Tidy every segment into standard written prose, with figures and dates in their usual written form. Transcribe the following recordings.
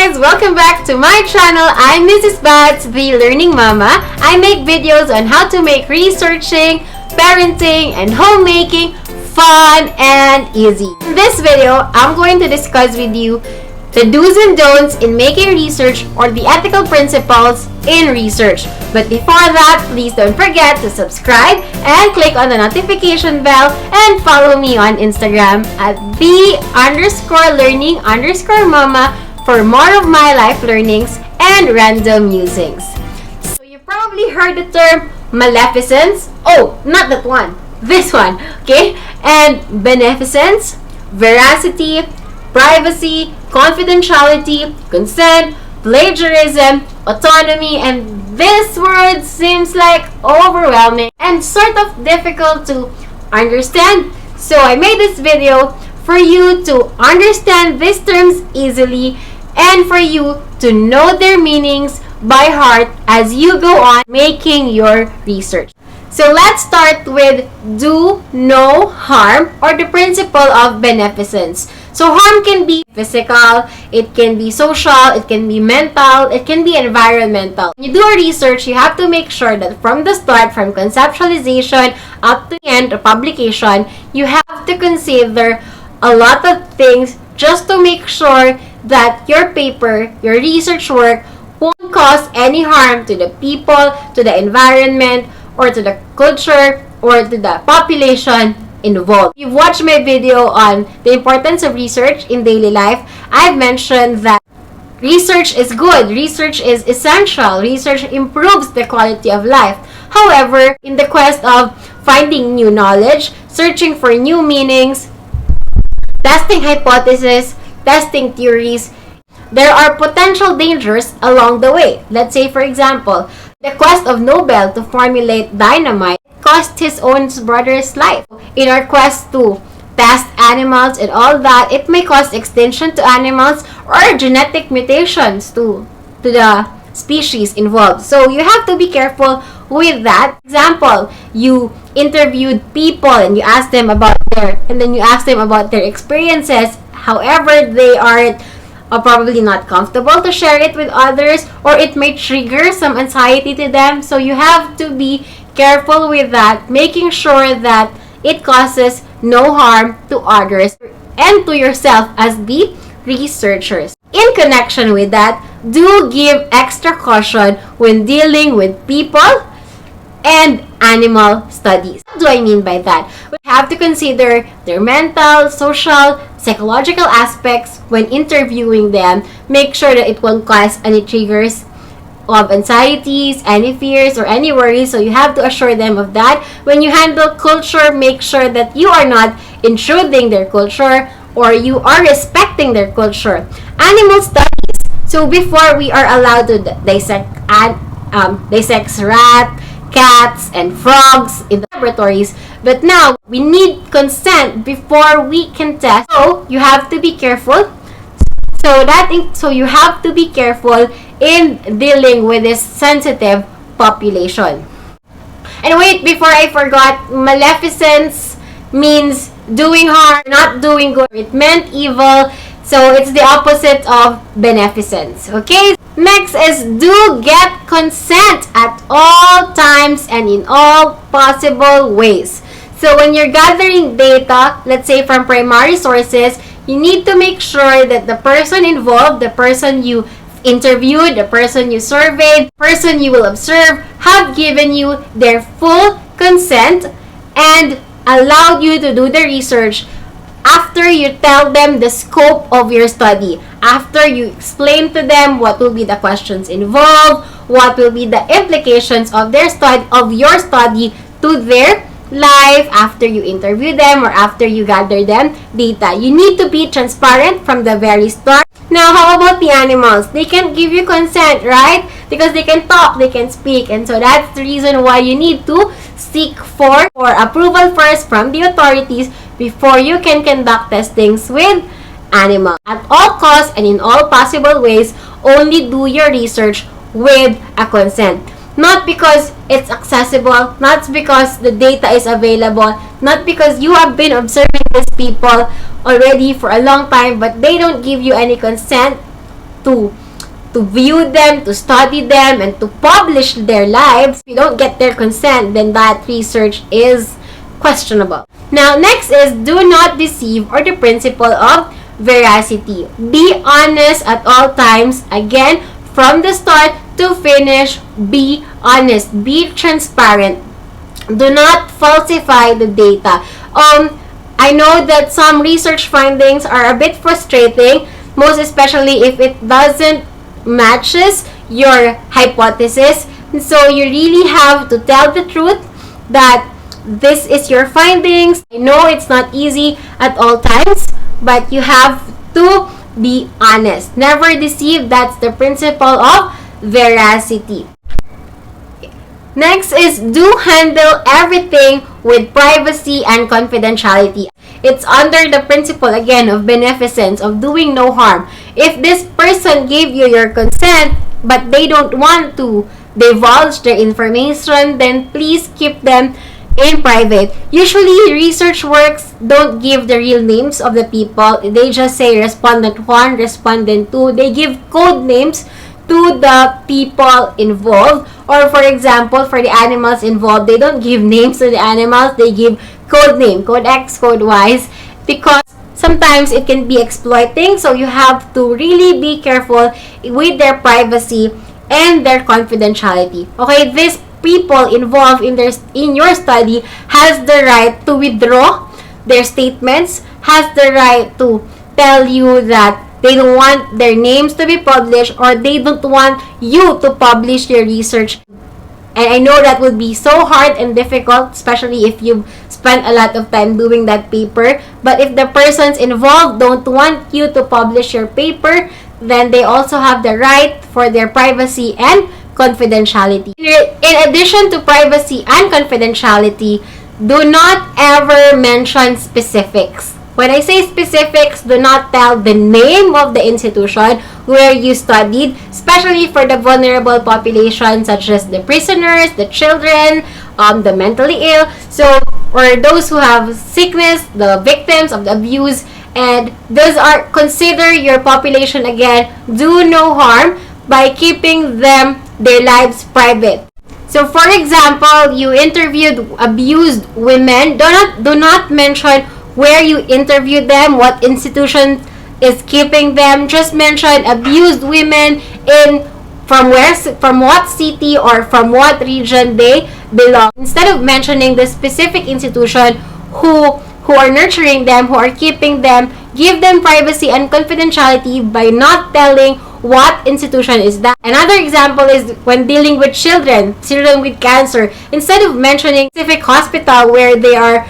guys! Welcome back to my channel. I'm Mrs. Bats, the Learning Mama. I make videos on how to make researching, parenting, and homemaking fun and easy. In this video, I'm going to discuss with you the do's and don'ts in making research or the ethical principles in research. But before that, please don't forget to subscribe and click on the notification bell and follow me on Instagram at the_learning_mama for more of my life learnings and random musings. So you probably heard the term maleficence. Oh, not that one. This one, okay? And beneficence, veracity, privacy, confidentiality, consent, plagiarism, autonomy, and this word seems like overwhelming and sort of difficult to understand. So I made this video for you to understand these terms easily and for you to know their meanings by heart as you go on making your research. So let's start with do no harm or the principle of beneficence. So harm can be physical, it can be social, it can be mental, it can be environmental. When you do a research, you have to make sure that from the start, from conceptualization up to the end of publication, you have to consider a lot of things just to make sure that your paper, your research work, won't cause any harm to the people, to the environment, or to the culture, or to the population involved. If you've watched my video on the importance of research in daily life, I've mentioned that research is good, research is essential, research improves the quality of life. However, in the quest of finding new knowledge, searching for new meanings, testing hypotheses, testing theories, there are potential dangers along the way. Let's say, for example, the quest of Nobel to formulate dynamite cost his own brother's life. In our quest to test animals and all that, it may cause extinction to animals or genetic mutations to the species involved. So you have to be careful with that. Example, you interviewed people and you asked them about their experiences. However, they are probably not comfortable to share it with others, or it may trigger some anxiety to them. So you have to be careful with that, making sure that it causes no harm to others and to yourself as the researchers. In connection with that, do give extra caution when dealing with people and animal studies. What do I mean by that? We have to consider their mental, social, psychological aspects when interviewing them. Make sure that it won't cause any triggers of anxieties, any fears, or any worries. So you have to assure them of that. When you handle culture, make sure that you are not intruding their culture or you are respecting their culture. Animal studies. So before, we are allowed to dissect rat, cats, and frogs in the laboratories. But now, we need consent before we can test. So, you have to be careful. So you have to be careful in dealing with this sensitive population. And wait, before I forgot, maleficence means doing harm, not doing good. It meant evil. So, it's the opposite of beneficence. Okay? Next is do get consent at all times and in all possible ways. So when you're gathering data, let's say from primary sources, you need to make sure that the person involved, the person you interviewed, the person you surveyed, the person you will observe, have given you their full consent and allowed you to do the research after you tell them the scope of your study, after you explain to them what will be the questions involved, what will be the implications of your study to their life, after you interview them or after you gather them data. You need to be transparent from the very start. Now, how about the animals? They can give you consent, right? Because they can talk, they can speak, and so that's the reason why you need to seek for approval first from the authorities before you can conduct testings with animals. At all costs and in all possible ways, only do your research with a consent. Not because it's accessible, not because the data is available, not because you have been observing these people already for a long time, but they don't give you any consent to view them, to study them, and to publish their lives, if you don't get their consent, then that research is questionable. Now, next is do not deceive, or the principle of veracity. Be honest at all times. Again, from the start to finish, be honest. Be transparent. Do not falsify the data. I know that some research findings are a bit frustrating, most especially if it doesn't matches your hypothesis. So you really have to tell the truth that this is your findings. I know it's not easy at all times, but you have to be honest. Never deceive. That's the principle of veracity. Next is do handle everything with privacy and confidentiality. It's under the principle again of beneficence, of doing no harm. If this person gave you your consent but they don't want to divulge their information, then please keep them in private. Usually research works don't give the real names of the people. They just say respondent 1, respondent 2. They give code names to the people involved. Or for example, for the animals involved, they don't give names to the animals. They give code name, code X, code Y, because sometimes it can be exploiting. So you have to really be careful with their privacy and their confidentiality. Okay, these people involved in your study has the right to withdraw their statements, has the right to tell you that they don't want their names to be published, or they don't want you to publish your research. And I know that would be so hard and difficult, especially if you've spent a lot of time doing that paper. But if the persons involved don't want you to publish your paper, then they also have the right for their privacy and confidentiality. In addition to privacy and confidentiality, do not ever mention specifics. When I say specifics, do not tell the name of the institution where you studied, especially for the vulnerable population such as the prisoners, the children, the mentally ill, or those who have sickness, the victims of the abuse, and those are consider your population again. Do no harm by keeping their lives private. So for example, you interviewed abused women. Do not mention where you interviewed them, what institution is keeping them. Just mention abused women from what city or from what region they belong. Instead of mentioning the specific institution who are nurturing them, who are keeping them, give them privacy and confidentiality by not telling what institution is that. Another example is when dealing with children with cancer. Instead of mentioning specific hospital where they are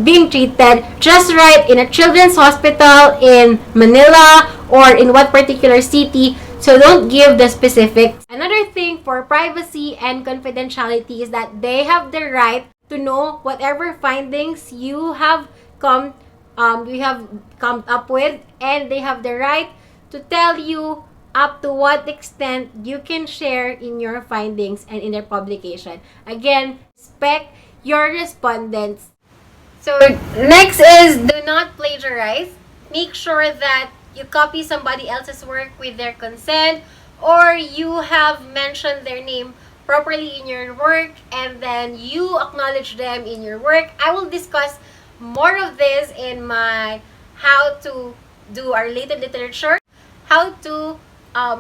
being treated, just write in a children's hospital in Manila or in what particular city. So don't give the specifics. Another thing for privacy and confidentiality is that they have the right to know whatever findings you have come up with, and they have the right to tell you up to what extent you can share in your findings and in their publication. Again, respect your respondents. So next is do not plagiarize. Make sure that you copy somebody else's work with their consent, or you have mentioned their name properly in your work and then you acknowledge them in your work. I will discuss more of this in my how to do our related literature, how to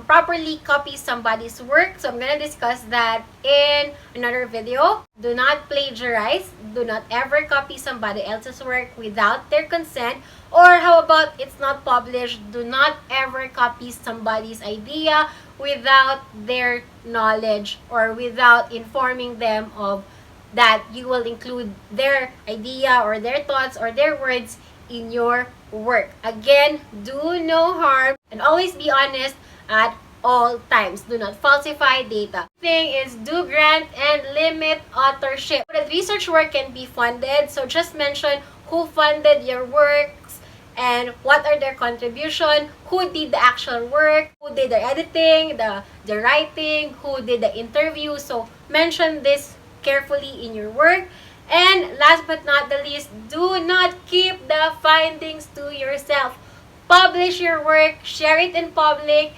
properly copy somebody's work. So I'm gonna discuss that in another video. Do not plagiarize. Do not ever copy somebody else's work without their consent. Or how about it's not published? Do not ever copy somebody's idea without their knowledge or without informing them of that you will include their idea or their thoughts or their words in your work. Again, do no harm and always be honest at all times. Do not falsify data. Thing is, do grant and limit authorship. The research work can be funded, so just mention who funded your works and what are their contribution, who did the actual work, who did the editing, the writing, who did the interview. So mention this carefully in your work. And last but not the least, do not keep the findings to yourself. Publish your work, share it in public,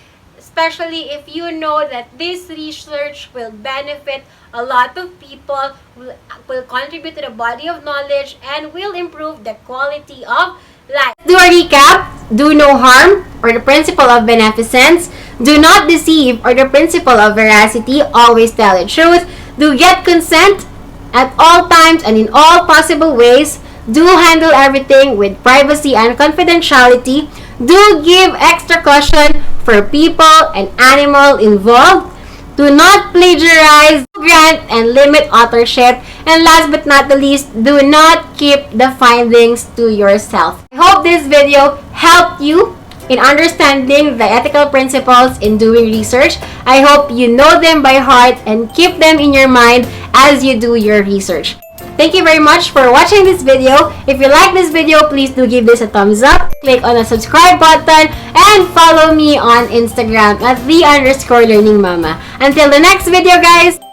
especially if you know that this research will benefit a lot of people, will contribute to the body of knowledge, and will improve the quality of life. Do a recap. Do no harm, or the principle of beneficence. Do not deceive, or the principle of veracity. Always tell the truth. Do get consent at all times and in all possible ways. Do handle everything with privacy and confidentiality. Do give extra caution for people and animal involved. Do not plagiarize, grant and limit authorship. And last but not the least, do not keep the findings to yourself. I hope this video helped you in understanding the ethical principles in doing research. I hope you know them by heart and keep them in your mind as you do your research. Thank you very much for watching this video. If you like this video, please do give this a thumbs up. Click on the subscribe button and follow me on Instagram at @the_learningmama. Until the next video, guys!